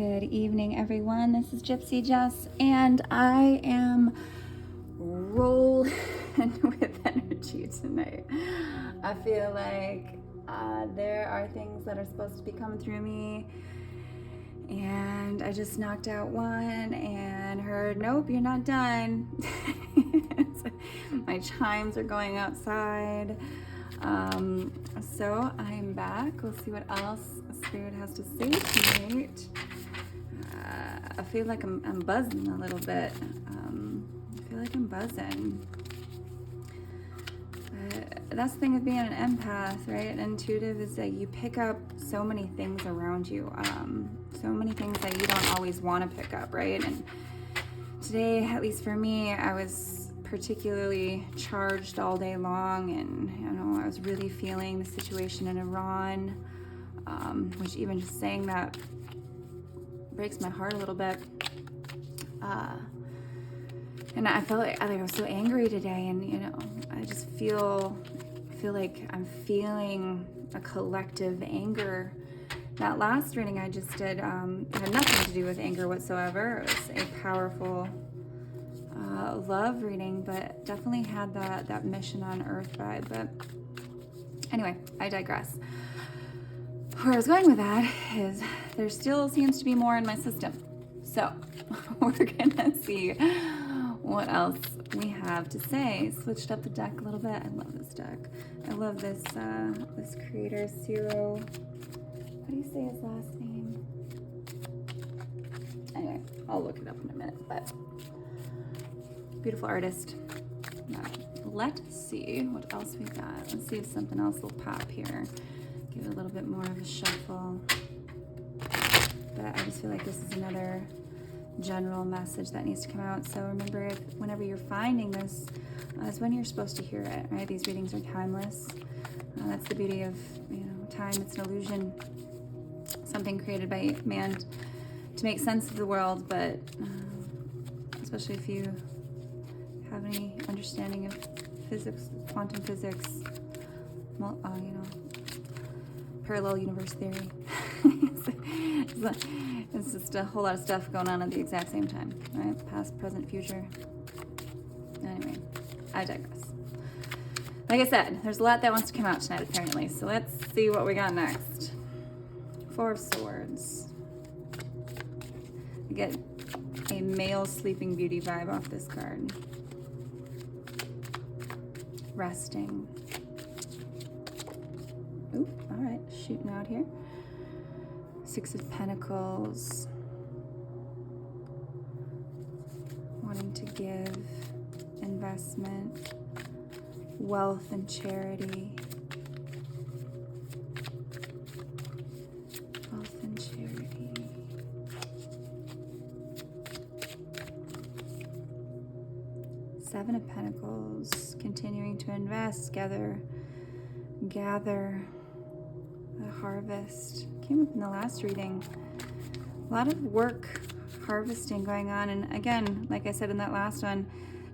Good evening, everyone. This is Gypsy Jess, and I am rolling with energy tonight. I feel like there are things that are supposed to be coming through me, and I just knocked out one and heard, nope, you're not done. My chimes are going outside. So I'm back. We'll see what else Spirit has to say tonight. I feel like I'm buzzing a little bit. I feel like I'm buzzing. That's the thing with being an empath, right? An intuitive is that you pick up so many things around you. So many things that you don't always want to pick up, right? And today, at least for me, I was particularly charged all day long, and I was really feeling the situation in Iran, which even just saying that breaks my heart a little bit. And I felt like I was so angry today, and I just feel like I'm feeling a collective anger. That last reading I just did had nothing to do with anger whatsoever. It was a powerful love reading, but definitely had that mission on earth vibe. But anyway, I digress. Where I was going with that is there still seems to be more in my system. So we're gonna see what else we have to say. Switched up the deck a little bit. I love this deck. I love this this creator, Ciro. How do you say his last name? Anyway, I'll look it up in a minute, but beautiful artist. Let's see what else we got. Let's see if something else will pop here. Give it a little bit more of a shuffle. But I just feel like this is another general message that needs to come out. So remember, whenever you're finding this, is when you're supposed to hear it, right? These readings are timeless. That's the beauty of time. It's an illusion, something created by man to make sense of the world. But especially if you have any understanding of physics, quantum physics, parallel universe theory. It's just a whole lot of stuff going on at the exact same time, right? Past, present, future. Anyway, I digress. Like I said, there's a lot that wants to come out tonight, apparently. So let's see what we got next. Four of Swords. I get a male Sleeping Beauty vibe off this card. Resting. Oop, all right, shooting out here. Six of Pentacles. Wanting to give, investment, wealth and charity. Wealth and charity. Seven of Pentacles. Continuing to invest, gather the harvest. Came up in the last reading. A lot of work, harvesting going on. And again, like I said in that last one,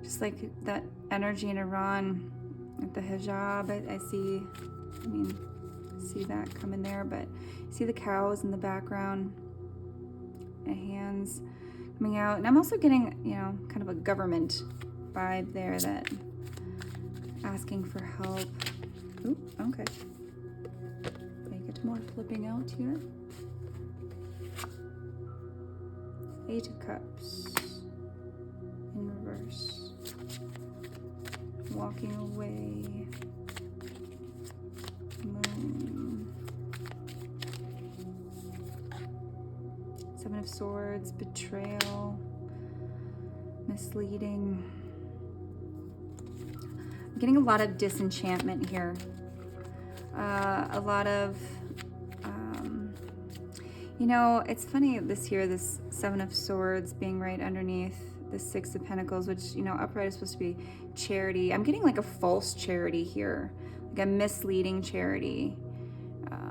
just like that energy in Iran with the hijab, I see that coming there, but see the cows in the background, and hands coming out. And I'm also getting, kind of a government vibe there, that asking for help. Ooh, okay. More flipping out here. Eight of Cups in reverse. Walking away. Moon. Seven of Swords. Betrayal. Misleading. I'm getting a lot of disenchantment here. A lot of it's funny this Seven of Swords being right underneath the Six of Pentacles, which, upright is supposed to be charity. I'm getting like a false charity here, like a misleading charity. A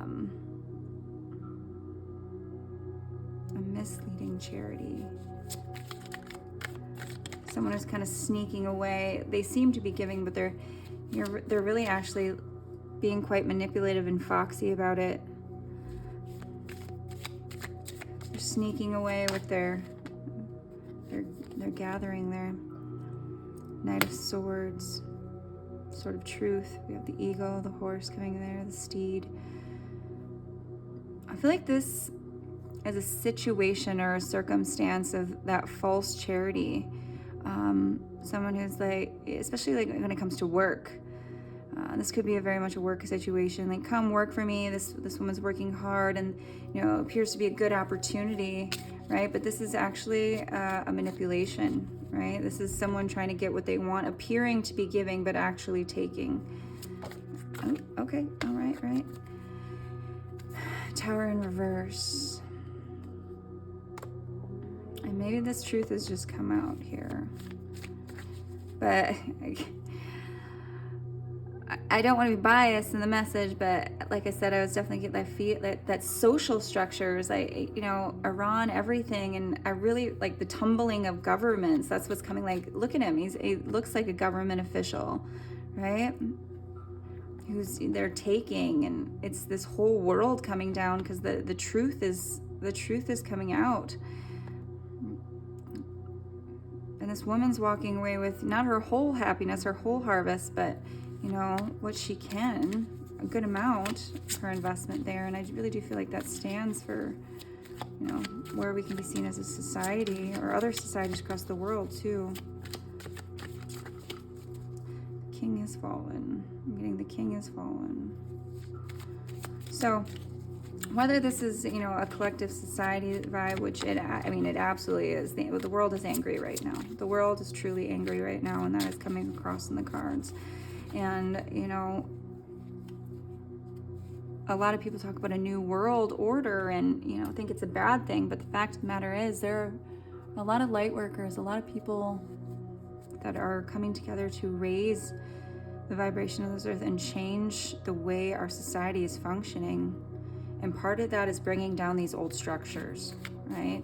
misleading charity. Someone who's kind of sneaking away. They seem to be giving, but they're really actually being quite manipulative and foxy about it. sneaking away with their gathering there. Knight of Swords, Sword of Truth. We have the eagle, the horse coming there, the steed. I feel like this is a situation or a circumstance of that false charity. Someone who's like, especially like when it comes to work. This could be a very much a work situation. Like, come work for me. This woman's working hard, and appears to be a good opportunity, right? But this is actually a manipulation, right? This is someone trying to get what they want, appearing to be giving, but actually taking. Oh, okay, all right, right. Tower in reverse. And maybe this truth has just come out here. But I don't want to be biased in the message, but like I said, I was definitely getting that social structures, Iran, everything, and I really like the tumbling of governments. That's what's coming. Like, look at him. He looks like a government official, right? They're taking, and it's this whole world coming down because the truth is coming out. And this woman's walking away with not her whole happiness, her whole harvest, but what she can, a good amount of her investment there. And I really do feel like that stands for, where we can be seen as a society, or other societies across the world too. The king has fallen. I'm getting the king has fallen. So whether this is, a collective society vibe, which it absolutely is. The world is angry right now. The world is truly angry right now, and that is coming across in the cards. And, a lot of people talk about a new world order and, think it's a bad thing. But the fact of the matter is, there are a lot of light workers, a lot of people that are coming together to raise the vibration of this earth and change the way our society is functioning. And part of that is bringing down these old structures, right?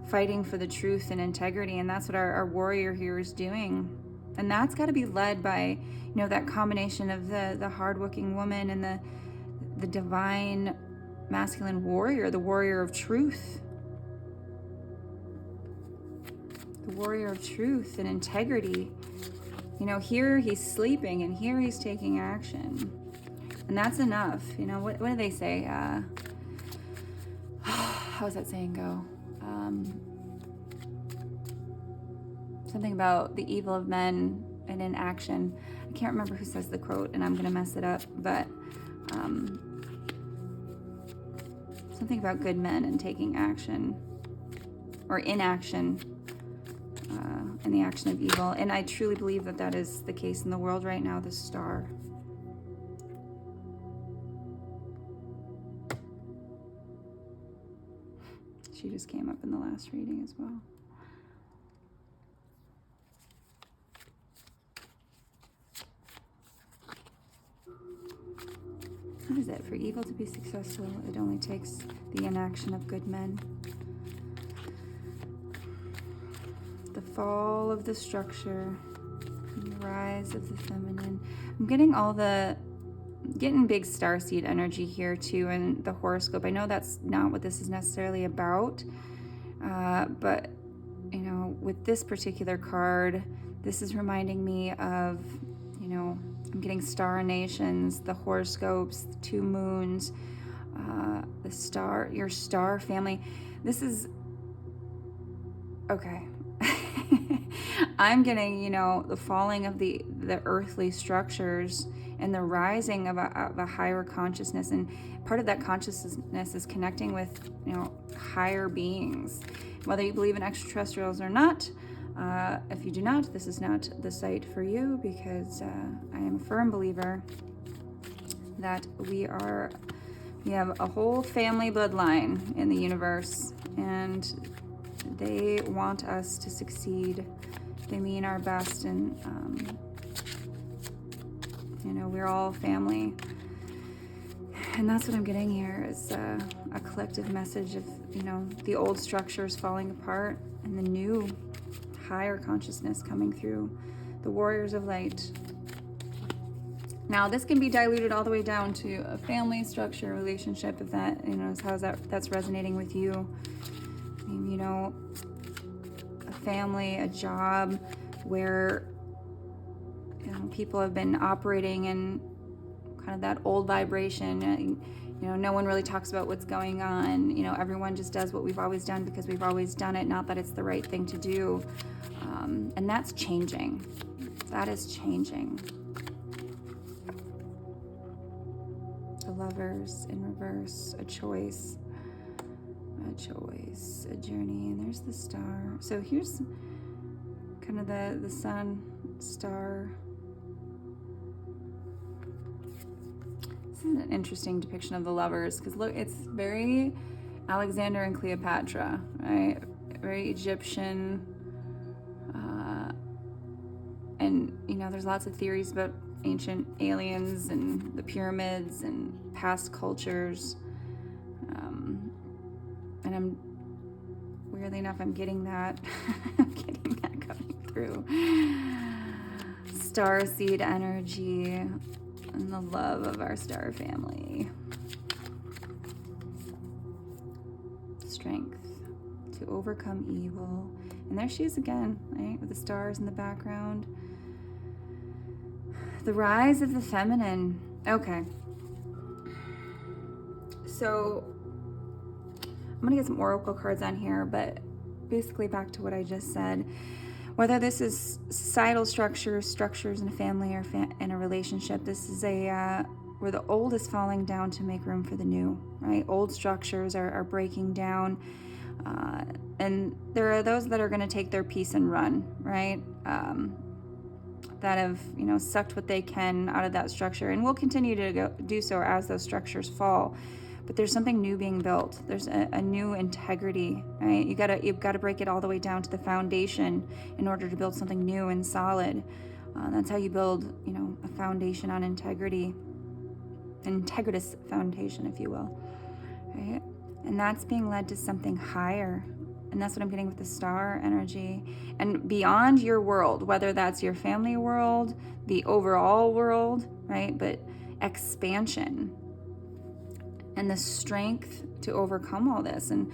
Fighting for the truth and integrity. And that's what our warrior here is doing. And that's got to be led by, that combination of the hardworking woman and the divine masculine warrior, the warrior of truth. The warrior of truth and integrity. Here he's sleeping and here he's taking action. And that's enough. What do they say? How's that saying go? Something about the evil of men and inaction. I can't remember who says the quote, and I'm going to mess it up, but something about good men and taking action, or inaction, in the action of evil. And I truly believe that that is the case in the world right now, the star. She just came up in the last reading as well. What is it? For evil to be successful, it only takes the inaction of good men. The fall of the structure, the rise of the feminine. I'm getting big starseed energy here too in the horoscope. I know that's not what this is necessarily about, but with this particular card, this is reminding me of, I'm getting star nations, the horoscopes, the 2 moons, your star family. This is okay. I'm getting, the falling of the earthly structures and the rising of a higher consciousness. And part of that consciousness is connecting with, higher beings. Whether you believe in extraterrestrials or not, if you do not, this is not the site for you, because I am a firm believer that we have a whole family bloodline in the universe, and they want us to succeed. They mean our best, and we're all family. And that's what I'm getting here, is a collective message of, the old structures falling apart and the new higher consciousness coming through, the warriors of light. Now, this can be diluted all the way down to a family structure, relationship, if that, that's resonating with you. I mean, a family, a job where, people have been operating in kind of that old vibration. No one really talks about what's going on. Everyone just does what we've always done because we've always done it, not that it's the right thing to do. And that's changing. That is changing. The Lovers in reverse, a choice, a journey, and there's the Star. So here's kind of the Sun, Star. This is an interesting depiction of the Lovers, because look, it's very Alexander and Cleopatra, right? Very Egyptian. And there's lots of theories about ancient aliens and the pyramids and past cultures. And I'm, weirdly enough, I'm getting that. I'm getting that coming through. Starseed energy and the love of our star family. Strength to overcome evil. And there she is again, right? With the stars in the background. The rise of the feminine. Okay. So I'm going to get some oracle cards on here, but basically back to what I just said. Whether this is societal structures in a family or in a relationship, this is where the old is falling down to make room for the new, right? Old structures are breaking down. And there are those that are going to take their piece and run, right? That have, sucked what they can out of that structure and will continue to do so as those structures fall. But there's something new being built. There's a new integrity, right? You've got to break it all the way down to the foundation in order to build something new and solid. That's how you build, a foundation on integrity, an integritous foundation, if you will, right? And that's being led to something higher. And that's what I'm getting with the star energy. And beyond your world, whether that's your family world, the overall world, right? But expansion and the strength to overcome all this. And,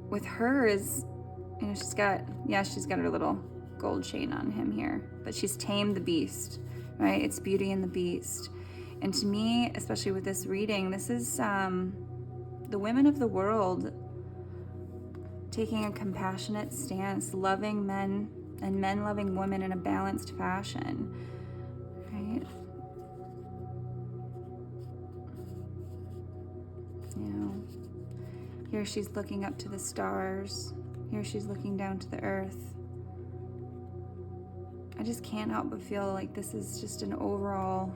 with her is, she's got her little gold chain on him here, but she's tamed the beast, right? It's Beauty and the Beast. And to me, especially with this reading, this is the women of the world taking a compassionate stance, loving men and men loving women in a balanced fashion, right? Here she's looking up to the stars. Here she's looking down to the earth. I just can't help but feel like this is just an overall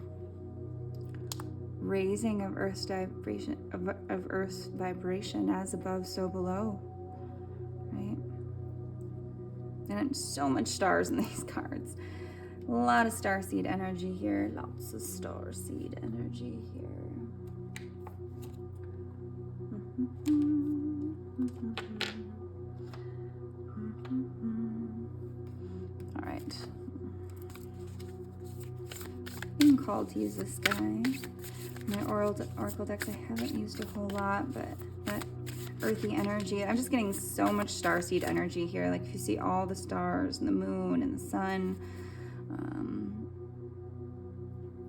raising of Earth's vibration, of Earth's vibration, as above, so below, right? And it's so much stars in these cards. A lot of starseed energy here. Lots of starseed energy here. All right. I'm called to use this guy. My oracle decks, I haven't used a whole lot, but that earthy energy. I'm just getting so much starseed energy here. Like if you see all the stars and the moon and the sun,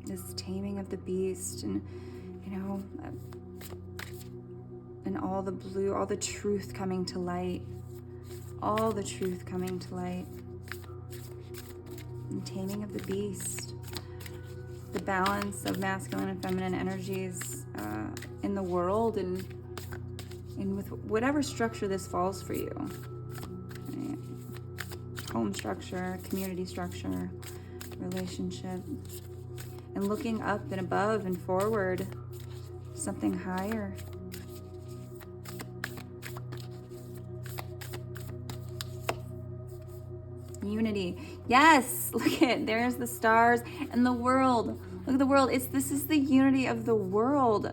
this taming of the beast, and and all the blue, all the truth coming to light, all the truth coming to light, and taming of the beast. The balance of masculine and feminine energies in the world, and with whatever structure this falls for you, right? Home structure, community structure, relationship, and looking up and above and forward, something higher. Unity. Yes, look at, there's the stars and the world. Look at the world. This is the unity of the world.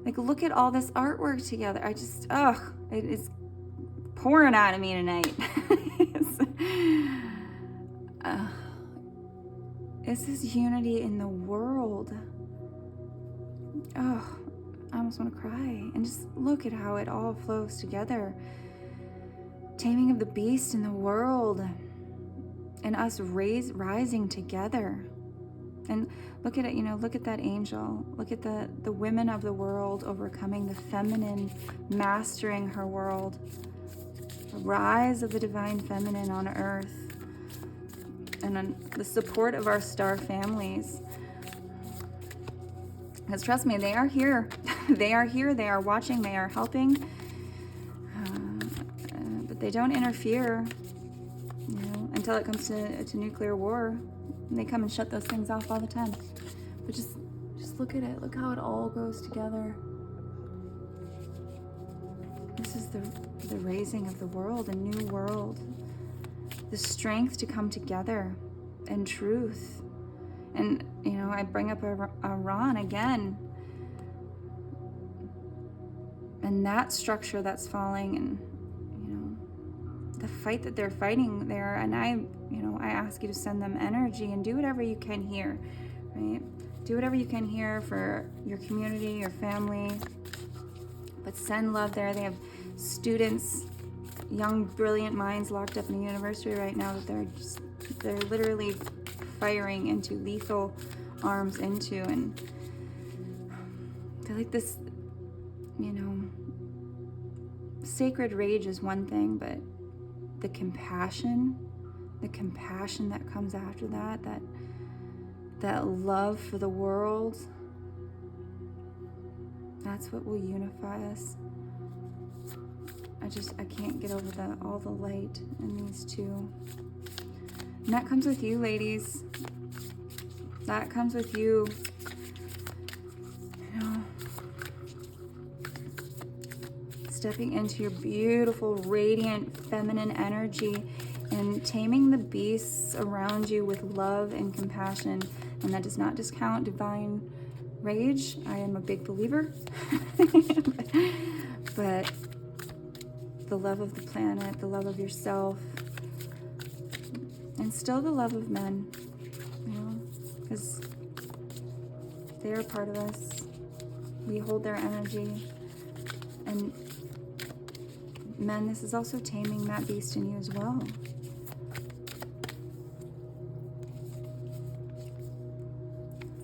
Like, look at all this artwork together. I just, it is pouring out of me tonight. This is unity in the world. Oh, I almost want to cry. And just look at how it all flows together. Taming of the beast in the world, and us rising together. And look at it, look at that angel. Look at the women of the world overcoming the feminine, mastering her world. The rise of the divine feminine on earth. And on the support of our star families. Because trust me, they are here. They are here, they are watching, they are helping. But they don't interfere, until it comes to nuclear war. And they come and shut those things off all the time. But just look at it. Look how it all goes together. This is the raising of the world, a new world. The strength to come together in truth. And, I bring up Iran again. And that structure that's falling, and, the fight that they're fighting there. And I ask you to send them energy and do whatever you can here, right? Do whatever you can here for your community, your family. But send love there. They have students, young, brilliant minds locked up in the university right now that they're literally firing into lethal arms into, and they're like this, sacred rage is one thing, but the compassion that comes after that love for the world, that's what will unify us. I can't get over all the light in these two. And that comes with you, ladies. That comes with you. Stepping into your beautiful, radiant, feminine energy and taming the beasts around you with love and compassion. And that does not discount divine rage. I am a big believer. But the love of the planet, the love of yourself, and still the love of men, because they are part of us. We hold their energy. And men, this is also taming that beast in you as well.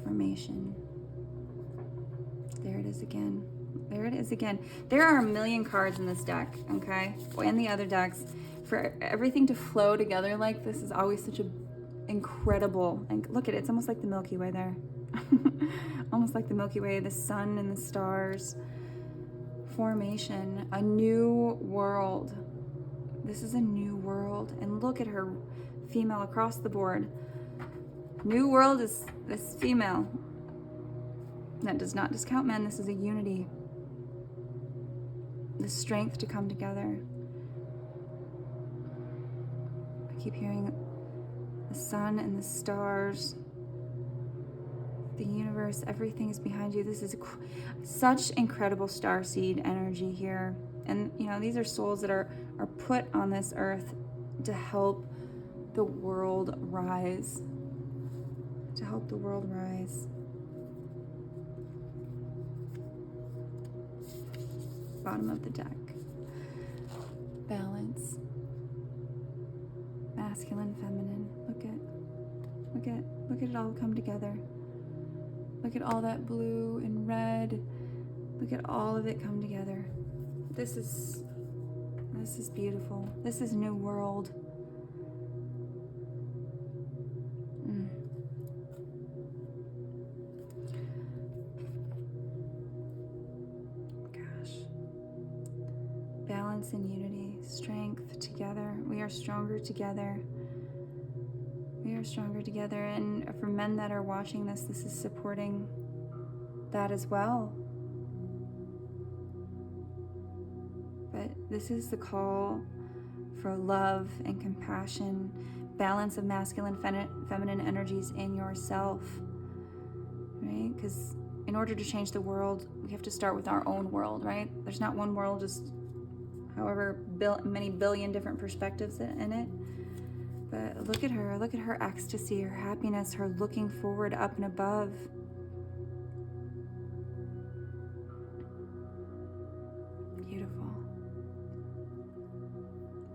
Formation. There it is again. There it is again. There are a million cards in this deck, okay? And the other decks. For everything to flow together like this is always such a incredible, and look at it, it's almost like the Milky Way there. Almost like the Milky Way, the sun and the stars. Formation, a new world. This is a new world. And look at her, female across the board. New world is this female. That does not discount men. This is a unity. The strength to come together. I keep hearing the sun and the stars, the universe, everything is behind you. This is such incredible starseed energy here. And, these are souls that are put on this earth to help the world rise. To help the world rise. Bottom of the deck. Balance. Masculine, feminine. Look at it all come together. Look at all that blue and red. Look at all of it come together. This is beautiful. This is new world. Gosh. Balance and unity, strength together. We are stronger together. We are stronger together. And for men that are watching this, this is supporting that as well. But this is the call for love and compassion, balance of masculine, feminine energies in yourself, right? Because in order to change the world, we have to start with our own world, right? There's not one world, just however many billion different perspectives in it. But look at her ecstasy, her happiness, her looking forward up and above. Beautiful.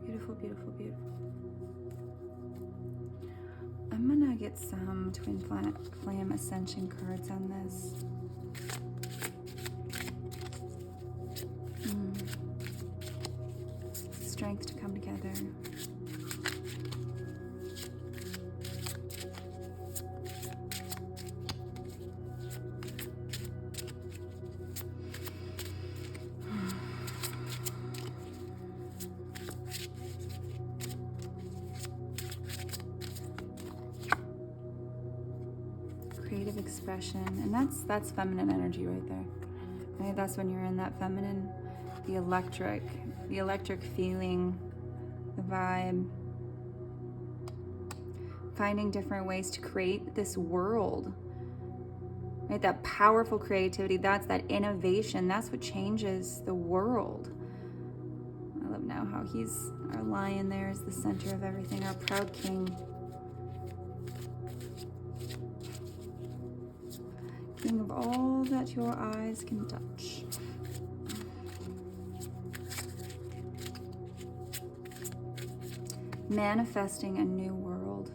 Beautiful, beautiful, beautiful. I'm gonna get some Twin Flame Ascension cards on this. Strength to come together. Creative expression, and that's feminine energy right there. Right? That's when you're in that feminine, the electric feeling, the vibe. Finding different ways to create this world. Right? That powerful creativity, that's that innovation, that's what changes the world. I love now how he's, our lion there is the center of everything, our proud king. King of all that your eyes can touch. Manifesting a new world.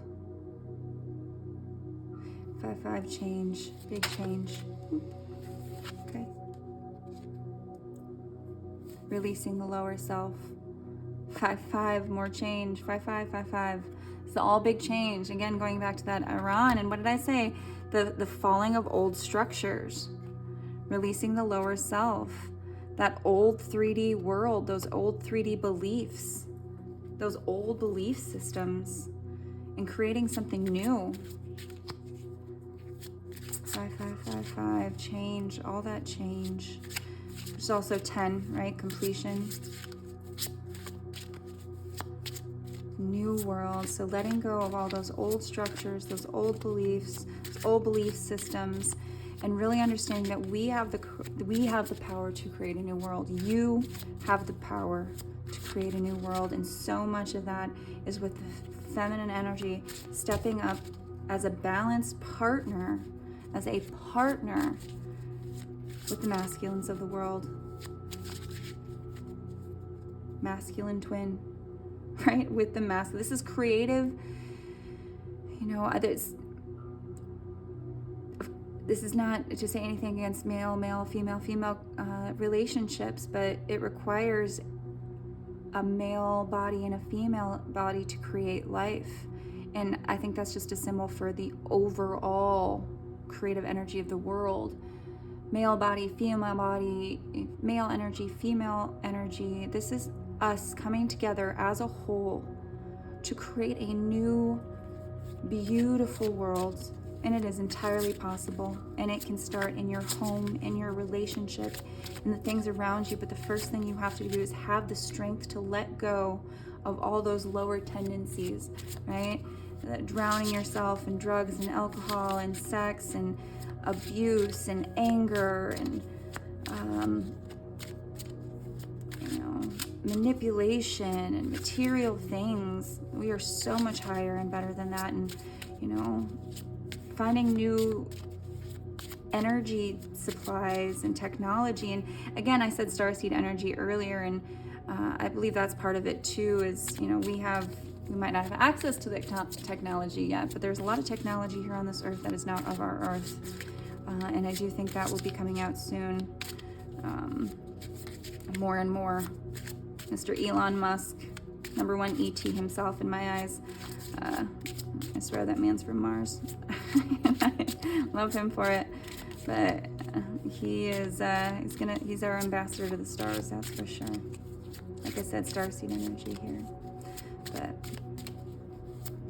5-5 change, big change. Okay. Releasing the lower self. 5-5, more change. 5-5, 5-5. It's all big change. Again, going back to that Iran, and what did I say? The falling of old structures. Releasing the lower self. That old 3D world, those old 3D beliefs, those old belief systems, and creating something new. 5-5-5-5, change, all that change. There's also 10, right? Completion. New world. So letting go of all those old structures, those old beliefs, those old belief systems, and really understanding that we have the power to create a new world. You have the power to create a new world, and so much of that is with the feminine energy stepping up as a balanced partner, with the masculines of the world. Masculine twin, right? With the masculine. This is creative. You know, this is not to say anything against male, female relationships, but it requires a male body and a female body to create life. And I think that's just a symbol for the overall creative energy of the world. Male body, male energy, female energy. This is us coming together as a whole to create a new, beautiful world. And it is entirely possible. And it can start in your home, in your relationship, in the things around you. But the first thing you have to do is have the strength to let go of all those lower tendencies, right? Drowning yourself in drugs and alcohol and sex and abuse and anger and manipulation and material things. We are so much higher and better than that. And finding new energy supplies and technology. And again, I said starseed energy earlier, and I believe that's part of it too, is we might not have access to the technology yet, but there's a lot of technology here on this earth that is not of our earth. And I do think that will be coming out soon. More and more. Mr. Elon Musk, number one ET himself in my eyes. I swear that man's from Mars. I love him for it. But he is he's our ambassador to the stars, that's for sure. Like I said, starseed energy here. But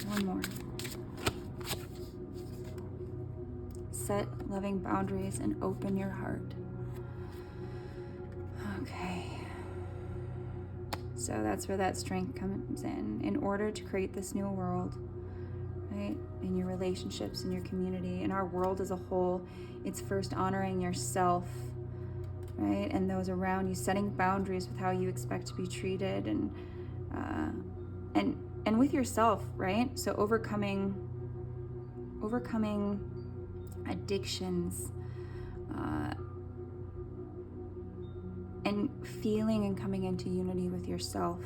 one more. Set loving boundaries and open your heart. Okay. So that's where that strength comes in order to create this new world, right? In your relationships, in your community, in our world as a whole. It's first honoring yourself, right? And those around you, setting boundaries with how you expect to be treated, and and with yourself, right? So overcoming addictions, and feeling and coming into unity with yourself,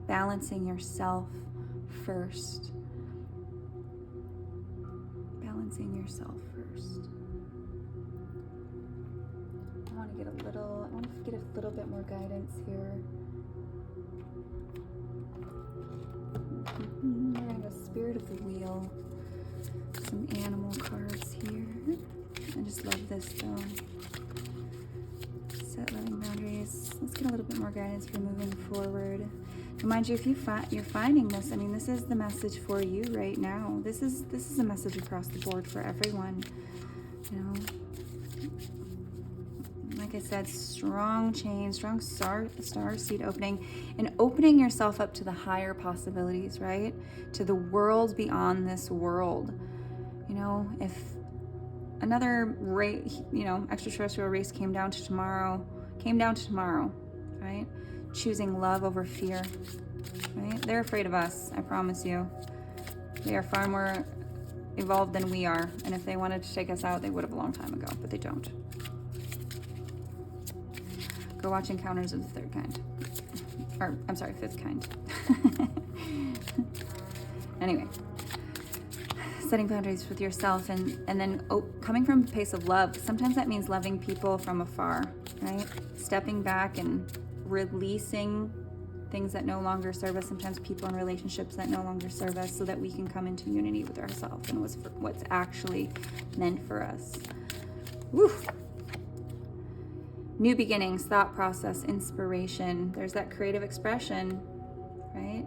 balancing yourself first. Balancing yourself first. I want to get a little bit more guidance here. We're going to go Spirit of the Wheel. Some animal cards here. I just love this though. Set loving boundaries. Let's get a little bit more guidance for moving forward. Mind you, if you're finding this, I mean, this is the message for you right now. This is a message across the board for everyone. You know, like I said, strong change, strong star seed opening, and opening yourself up to the higher possibilities, right? To the world beyond this world. You know, if another extraterrestrial race came down to tomorrow, right? Choosing love over fear, right? They're afraid of us, I promise you. They are far more evolved than we are, and if they wanted to take us out, they would have a long time ago, but they don't. Go watch Encounters of the Third Kind. Or, I'm sorry, Fifth Kind. Anyway. Setting boundaries with yourself, and then coming from a place of love. Sometimes that means loving people from afar, right? Stepping back and releasing things that no longer serve us, sometimes people and relationships that no longer serve us, so that we can come into unity with ourselves and what's actually meant for us. Woo! New beginnings, thought process, inspiration. There's that creative expression, right?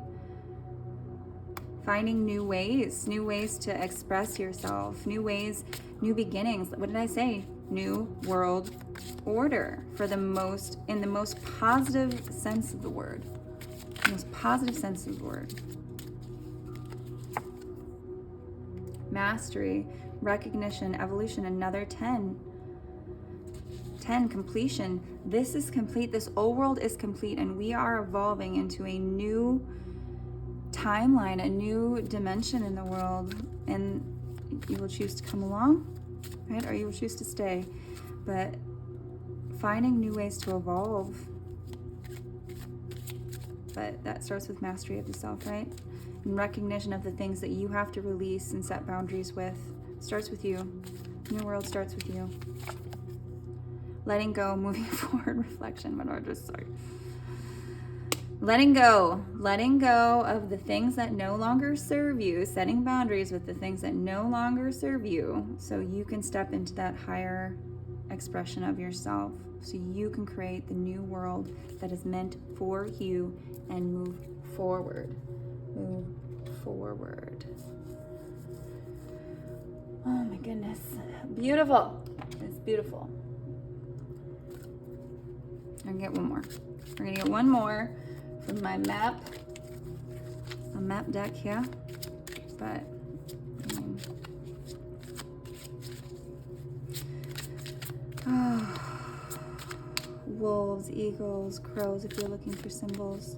Finding new ways to express yourself, new beginnings. What did I say? New world order in the most positive sense of the word. The most positive sense of the word. Mastery, recognition, evolution, another 10. 10, completion. This is complete. This old world is complete, and we are evolving into a new timeline, a new dimension in the world, and you will choose to come along, right? Or you will choose to stay. But finding new ways to evolve. But that starts with mastery of the self, right? And recognition of the things that you have to release and set boundaries with. Starts with you. New world starts with you. Letting go, moving forward, reflection. What do I just say? Letting go of the things that no longer serve you, setting boundaries with the things that no longer serve you, so you can step into that higher expression of yourself, so you can create the new world that is meant for you and move forward. Move forward. Oh my goodness. Beautiful. It's beautiful. I'm gonna get one more. We're gonna get one more from my map, a map deck here, but wolves, eagles, crows, if you're looking for symbols.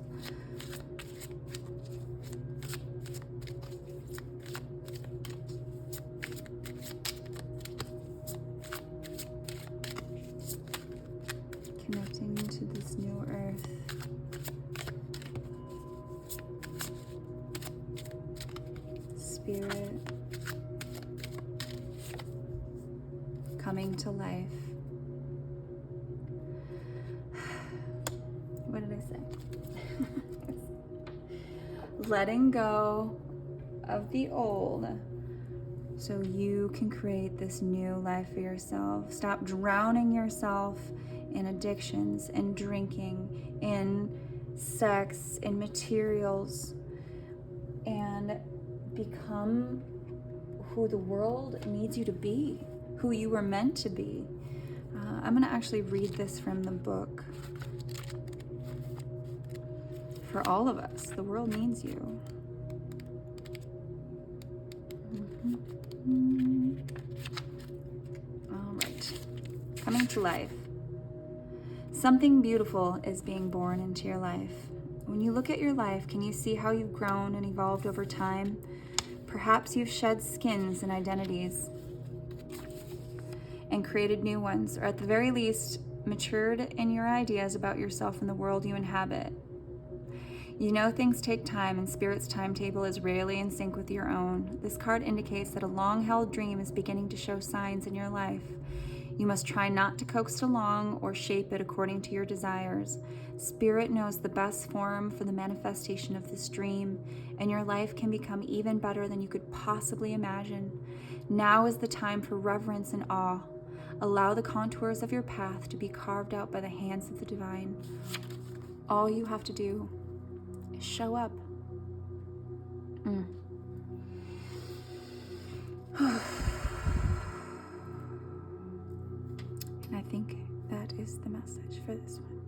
Connecting to this new earth. Spirit coming to life. What did I say? Letting go of the old so you can create this new life for yourself. Stop drowning yourself in addictions and drinking, in sex, in materials, and become who the world needs you to be, who you were meant to be. I'm going to actually read this from the book. For all of us, the world needs you. All right. Coming to life. Something beautiful is being born into your life. When you look at your life, can you see how you've grown and evolved over time? Perhaps you've shed skins and identities and created new ones, or at the very least, matured in your ideas about yourself and the world you inhabit. You know things take time, and Spirit's timetable is rarely in sync with your own. This card indicates that a long-held dream is beginning to show signs in your life. You must try not to coax it along or shape it according to your desires. Spirit knows the best form for the manifestation of this dream, and your life can become even better than you could possibly imagine. Now is the time for reverence and awe. Allow the contours of your path to be carved out by the hands of the divine. All you have to do is show up. And I think that is the message for this one.